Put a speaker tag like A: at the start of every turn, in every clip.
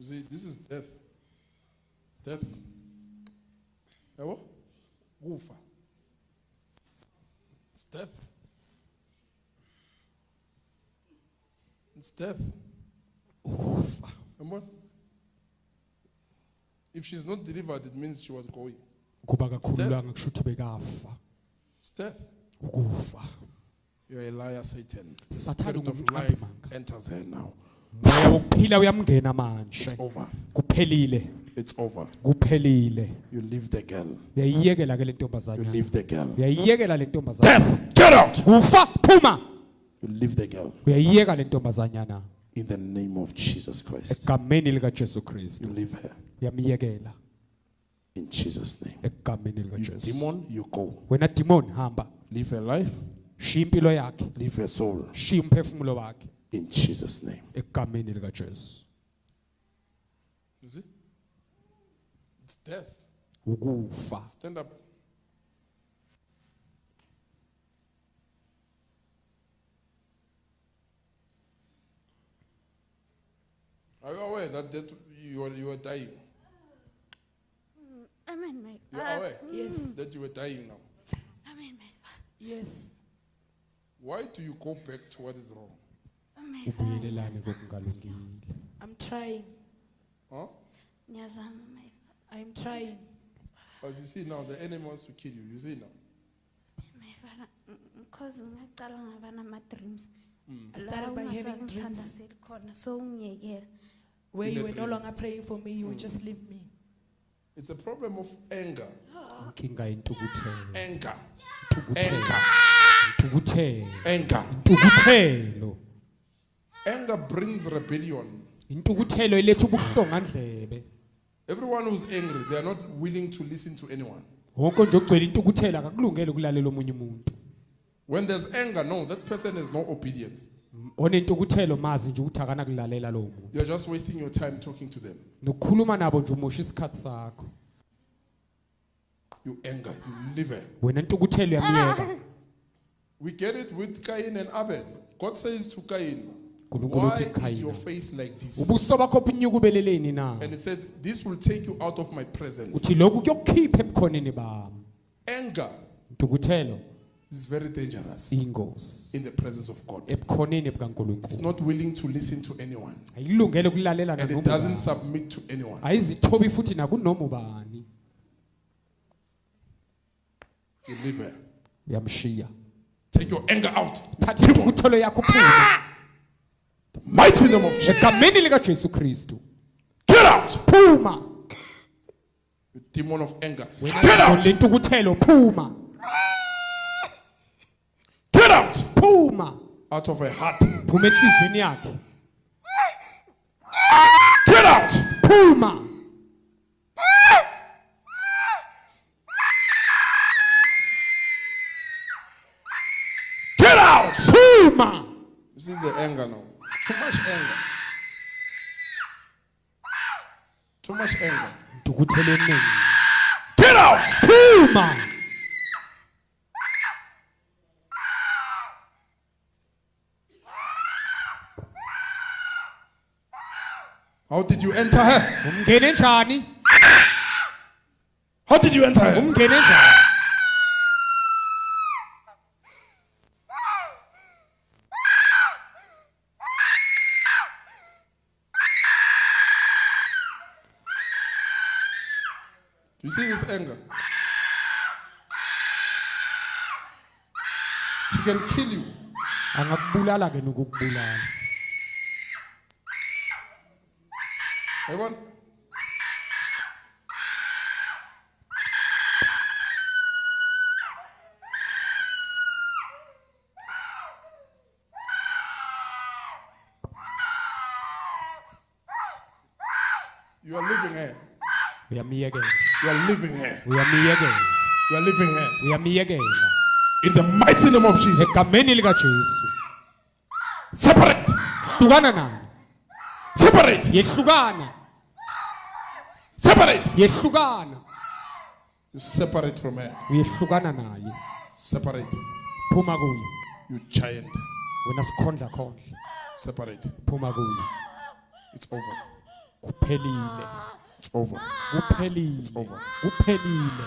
A: You see, this is death. Death. Yabo? Kufa. It's death. It's death.
B: Ufa.
A: Come on. If she's not delivered, it means she was going.
B: Kuba kakhululanga kusho ukuthi bekafa.
A: It's death.
B: Ukufa.
A: You're a liar, Satan.
B: Sathane
A: Spirit of
B: ngumqambi
A: life
B: manga.
A: enters her now.
B: Moya wokuphila uyamngena manje.
A: It's over.
B: Kuphelile.
A: It's over.
B: Kuphelile.
A: You leave the girl.
B: Uyayiyekela ke le
A: You
B: ntombazana.
A: leave the girl.
B: Uyayiyekela le ntombazana.
A: Death, get out.
B: Kufa phuma.
A: You leave the girl.
B: Uyayiyeka le ntombazanyana.
A: In the name of Jesus Christ.
B: Egameni lika Jesu
A: You
B: Kristu.
A: leave her.
B: Uyamiyekela
A: In Jesus' name.
B: egameni lika
A: You
B: Jesu.
A: demon, you go.
B: Wena demon hamba.
A: Leave her life.
B: Shiya impilo yakhe.
A: Leave her soul.
B: Shiya umphefumulo wakhe
A: In Jesus' name.
B: egameni lika Jesu.
A: You see? It's death.
B: Ukufa.
A: Stand up. Are you aware that you were dying?
C: Amen, my
A: You are aware?
D: Yes.
A: That you were dying now.
C: Amen, my
D: Yes.
A: Why do you go back to what is wrong?
C: my
B: Ubuyelelane kokungalungile.
D: I'm trying.
A: Huh?
C: Nyazama, my
D: I'm trying.
A: But you see now, the enemy wants to kill you. You see now.
C: father, because ngaqala ngaba nama dreams.
D: I started by having dreams
C: So ngiyekela.
D: where
A: In
D: you
A: a
D: were no
A: dream.
D: longer praying for me, you would just leave me.
A: It's a problem of anger.
B: Inkinga intukuthelo.
A: Anger.
B: Intukuthelo. Intukuthelo.
A: Anger.
B: Intukuthelo.
A: Anger brings rebellion.
B: Intukuthelo iletha ubuhlongandlebe.
A: Everyone who's angry, they are not willing to listen to anyone.
B: Wonke nje ogcwele intukuthelo akakulungele ukulalela omunye umuntu.
A: When there's anger, no, that person has no obedience.
B: Onentukuthelo mazi nje ukuthi akana kulalela lo muntu.
A: You're just wasting your time talking to them.
B: Nokukhuluma nabo nje umosha isikhathi sakho.
A: You anger, you live it.
B: Wena intukuthelo yamiyeka.
A: We get it with Cain and Abel. God says to Cain,
B: uNkulunkulu
A: why
B: uthi
A: is your
B: Cain.
A: face like this?
B: Ubuso bakho bunyukubeleleni na?
A: And it says, this will take you out of my presence.
B: Uthi lokhu kuyokukhipha ebukhoneni bami.
A: Anger
B: Intukuthelo
A: is very dangerous
B: ingozi
A: in the presence of God.
B: ebukhoneni
A: It's
B: bukaNkulunkulu.
A: not willing to listen to anyone.
B: Ayilungele ukulalela
A: And it
B: nanoma
A: doesn't
B: ubani.
A: submit to anyone.
B: Ayizithobi futhi nakunoma ubani.
A: You live it.
B: Uyamshiya.
A: Take your anger out.
B: Thatha intukuthelo yakho phuma.
A: The mighty name of Jesus.
B: Egameni lika Jesu Kristu.
A: Get out.
B: Phuma.
A: You demon of anger.
B: Wena
A: Get out.
B: lentukuthelo phuma.
A: Get out.
B: Phuma.
A: Out of her heart.
B: Phuma enhlizweni yakhe.
A: Get out.
B: Phuma.
A: Get out.
B: Phuma.
A: You see the anger now. Too much anger. Too much anger.
B: Intukuthelo eningi.
A: Get out.
B: Phuma.
A: How did you enter her?
B: Umngene njani?
A: How did you enter her?
B: Umngene njani?
A: Do you see this anger? She can kill you.
B: Angakubulala ke nokukubulala.
A: Everyone? You are living here.
B: Uyamiyekela.
A: You are living here.
B: Uyamiyekela.
A: You are living here.
B: Uyamiyekela.
A: In the mighty name of Jesus.
B: Egameni lika Jesu.
A: Separate.
B: Hlukana naye.
A: Separate.
B: Yehlukana.
A: Separate.
B: Yehlukana.
A: You separate from her.
B: Uyehlukana naye.
A: Separate.
B: Phuma kuye.
A: You giant.
B: Wena sikhondla khondla.
A: Separate.
B: Phuma kuye.
A: It's over.
B: kuphelile
A: It's over.
B: kuphelile
A: over.
B: kuphelile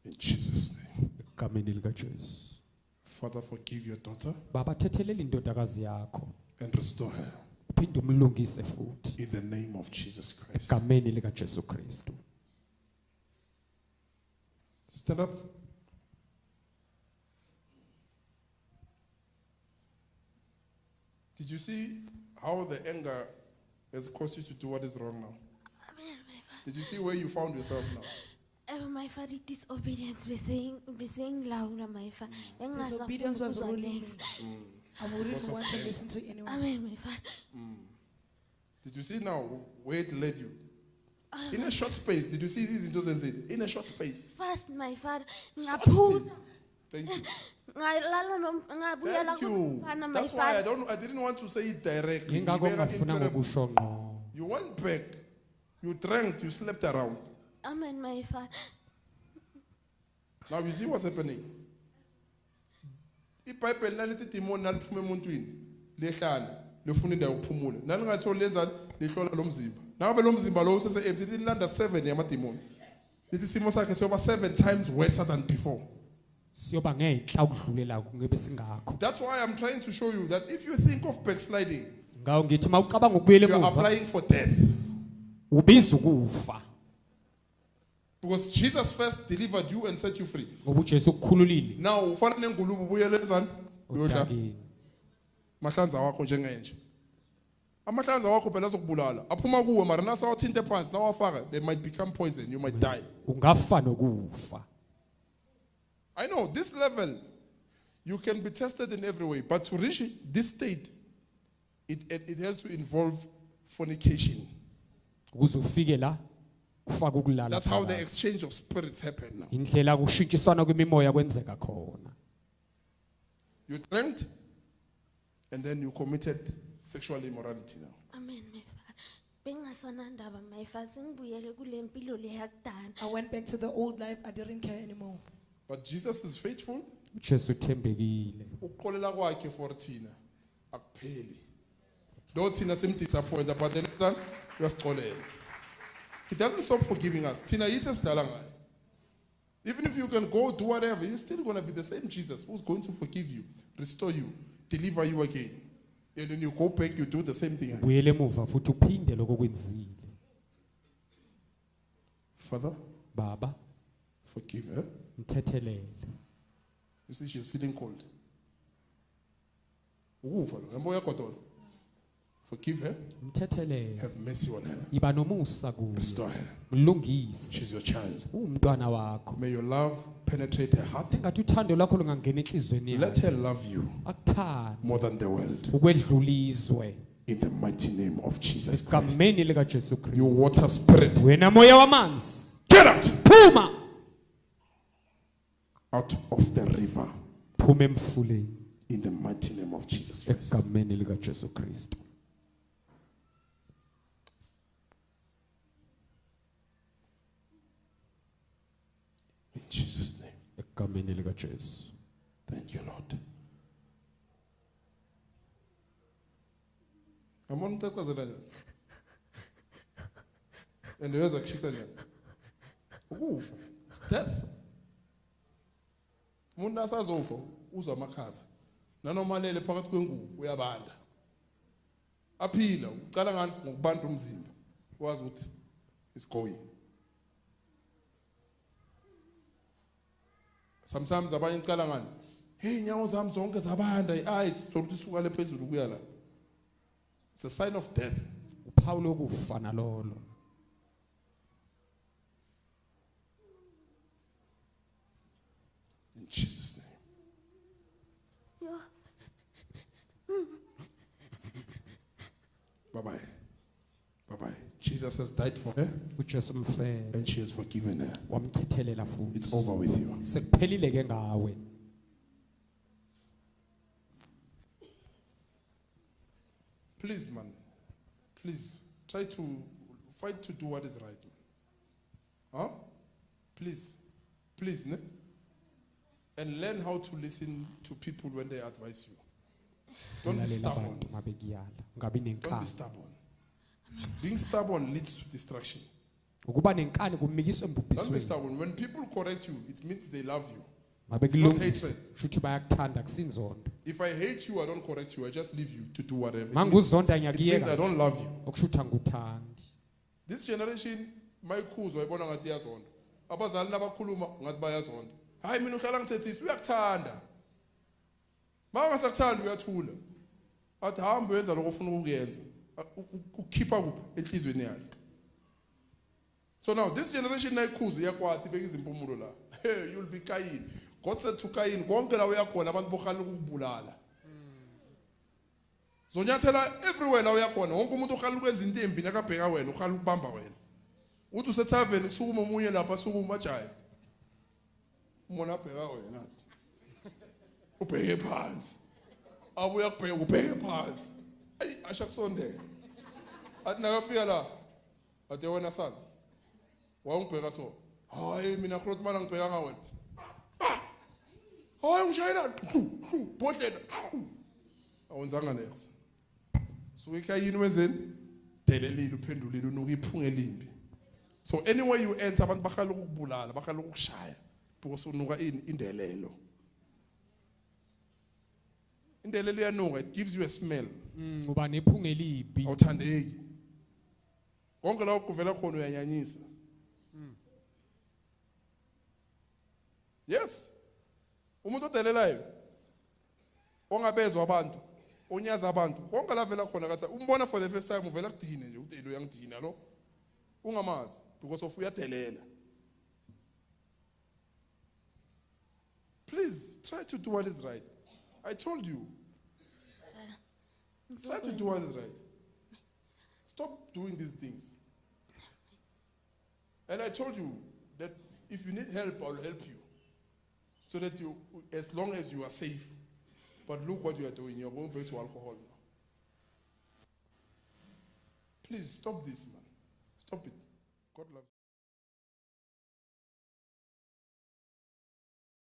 A: In Jesus' name.
B: egameni likaJesu
A: Father, forgive your daughter
B: baba thethelela indodakazi yakho
A: and restore her.
B: uphinde umlungise futhi
A: In the name of Jesus Christ.
B: egameni likaJesu Kristu.
A: Stand up. Did you see how the anger has caused you to do what is wrong now?
C: Amen, my father.
A: Did you see where you found yourself now?
C: My father, disobedience, besing louder, my father.
D: Disobedience was ruling me. I wouldn't
A: Because of
D: want to
A: anger.
D: listen to anyone.
C: Amen, my father.
A: Did you see now where it led you? In a short space, did you see these into in a short space?
C: First, my father,
A: Short
C: ngaphuza,
A: space. Thank you.
C: ngabuyela
A: Thank you.
C: kumfana, my
A: That's why
C: father.
A: I didn't want to say it directly.
B: Ingakho
A: Ngibeka
B: ngafuna
A: incredible.
B: ngokusho ngqo.
A: You went back, you drank, you slept around.
C: Amen, my father.
A: Now you see what's happening. iBhayibheli nalithi demon naliphuma emuntwini lehlala lefuna indawo ukuphumula nalingatholi lenzani lihlola lo mzimba nabe lo mzimba lo usese empty lithi landa 7 yamademon lithi simo sakhe siyoba 7 times worse than before.
B: Siyoba ngenhla ukudlulela ngebe singakho.
A: That's why I'm trying to show you that if you think of backsliding,
B: Ngawo ngithi mawucabanga ukubuyela
A: you are
B: emuva
A: applying for death.
B: ubiza ukufa
A: Because Jesus first delivered you and set you free.
B: ngoba uJesu ukukhululile.
A: Now ufana nengulube ubuyele lenzani uyodla
B: Udakeni.
A: mahlanza wakho njengenje. Amahlanza wakho phela azokubulala aphuma kuwe mara nasa wathinte phansi nawafaka they might become poison, you might die.
B: Ungafa nokufa.
A: I know this level you can be tested in every way, but to reach this state it has to involve fornication.
B: Ukuze ufike la kufaka ukulala.
A: That's how the
B: phakathi.
A: exchange of spirits happen now.
B: Indlela kushintshiswana kwemimoya kwenzeka khona.
A: You drank and then you committed sexual immorality now.
C: Amen, my father. Bengasanandaba, my father, singibuyele kule mpilo le yakudala.
D: I went back to the old life. I didn't care anymore.
A: But Jesus is faithful.
B: uJesu uthembekile.
A: Ukuxolela kwakhe for thina akupheli. Though thina simdisappoint but then uyasixolela. He doesn't stop forgiving us. Thina yithi esidlala ngayo. Even if you can go do whatever, you're still going to be the same Jesus who's going to forgive you, restore you, deliver you again. And when you go back, you do the same thing.
B: Buyele emuva futhi uphinde lokho kwenzile.
A: Father,
B: Baba,
A: forgive her.
B: mthethelele.
A: You see, she's feeling cold. Ukufa lo, yabo yagodola. Forgive her.
B: Mthethelele.
A: Have mercy on her.
B: Iba nomusa kuyo.
A: Restore her.
B: Mlungise.
A: She's your child.
B: Umntwana wakho.
A: May your love penetrate her heart.
B: Engathi uthando lwakho lungangena enhlizweni
A: Let
B: yakhe.
A: her love you
B: Akuthanda
A: more than the world.
B: ukwedlulizwe.
A: In the mighty name of Jesus Christ.
B: Egameni likaJesu
A: You
B: Kristu.
A: water spirit.
B: Wena moya wamanzi.
A: Get out!
B: Phuma.
A: Out of the river.
B: Phuma emfuleni.
A: In the mighty name of Jesus Christ.
B: Egameni likaJesu Kristu.
A: In Jesus' name.
B: Egameni likaJesu.
A: Thank you, Lord. I'm on the and there's a kiss again. It's death. Umuntu asazofa uzwa amakhaza. Nanomalele phakathi kwengubo uyabanda. Aphila uqala ngani ngokubanda umzimba. Wazi ukuthi it's going. Sometimes abanye icala ngani. Hey nyawo zami zonke zabanda eyes sokuthi suka le phezulu kuya la. It's a sign of death.
B: Upawulo ukufa nalolo.
A: In Jesus' name. Bye-bye. Bye-bye. Jesus has died for her
B: uJesu mfele
A: and she has forgiven her.
B: wamthethelela futhi.
A: It's over with you.
B: Sekuphelile ke ngawe.
A: Please, man. Please try to fight to do what is right. Huh? Please. Please, ne? And learn how to listen to people when they advise you. Don't be
B: Ulalela
A: stubborn.
B: abantu uma bekuyala ungabi
A: Don't be
B: nenkani
A: stubborn. Being stubborn leads to distraction.
B: ukuba nenkani kumikiswa
A: Don't be
B: embubhisweni
A: stubborn. When people correct you, it means they love you.
B: uma
A: It's not
B: bekulungisa
A: hatred.
B: shuthi bayakuthanda kusinzondo
A: If I hate you, I don't correct you. I just leave you to do whatever.
B: manguzonda
A: It means I
B: ngiyakuyeka
A: don't love you.
B: okushutha nguthandi
A: This generation, mayikhuzwa ibona ngathi iyazonda. Abazali nabakhuluma ngathi bayazonda. Hayi mina uhlala ngithethisa uyakuthanda. Mangasakuthanda uyathula. Athi hamba wenza lokho ufuna ukuyenza. Ukhipha kuphi enhlizweni yakhe. So now this generation nayikhuzwa iyakwathi beka izimpumulo la. Hey, you'll be Cain. God said to Cain, konke la uyakhona abantu bokhali ukubulala. Zonyathela everywhere la uyakhona wonke umuntu okhali ukwenza into embi nakabheka wena ukhali ukubamba wena. Uthi usethaveni kusukuma umunye lapha sukuma ajayive. Umona abheka wena. Ubheke phansi. Abuya kubheka ubheke phansi. Ayi ashakusondela. Athi nakafika la. Ade wena sana. Wawungibheka so. Hayi mina grot mana ngibheka ngawe. Hayi ungishayela. Bodlela. Awenzanga next. So ekhayini wenzeni? Delelile uphendulile unuka iphunga elimbi. So anywhere you enter abantu bakhala ukubulala, bakhala ukushaya because unuka indelelo. Indelelo iyanuka, it gives you a smell.
B: uba nephunga elibi
A: Awuthandeki. Konke la ukuvela khona uyanyanyisa. Yes. Umuntu odelelayo ongabezwa abantu, onyaza abantu, konke la vela khona kathi umbona for the first time uvela kudine nje uthi lo uyangidina lo. Ungamazi because of uyadelela. Please try to do what is right. I told you. Try to do what is right. Stop doing these things. And I told you that if you need help, I'll help you. So that you, as long as you are safe. But look what you are doing. You're going back to alcohol now. Please stop this, man. Stop it. God loves you.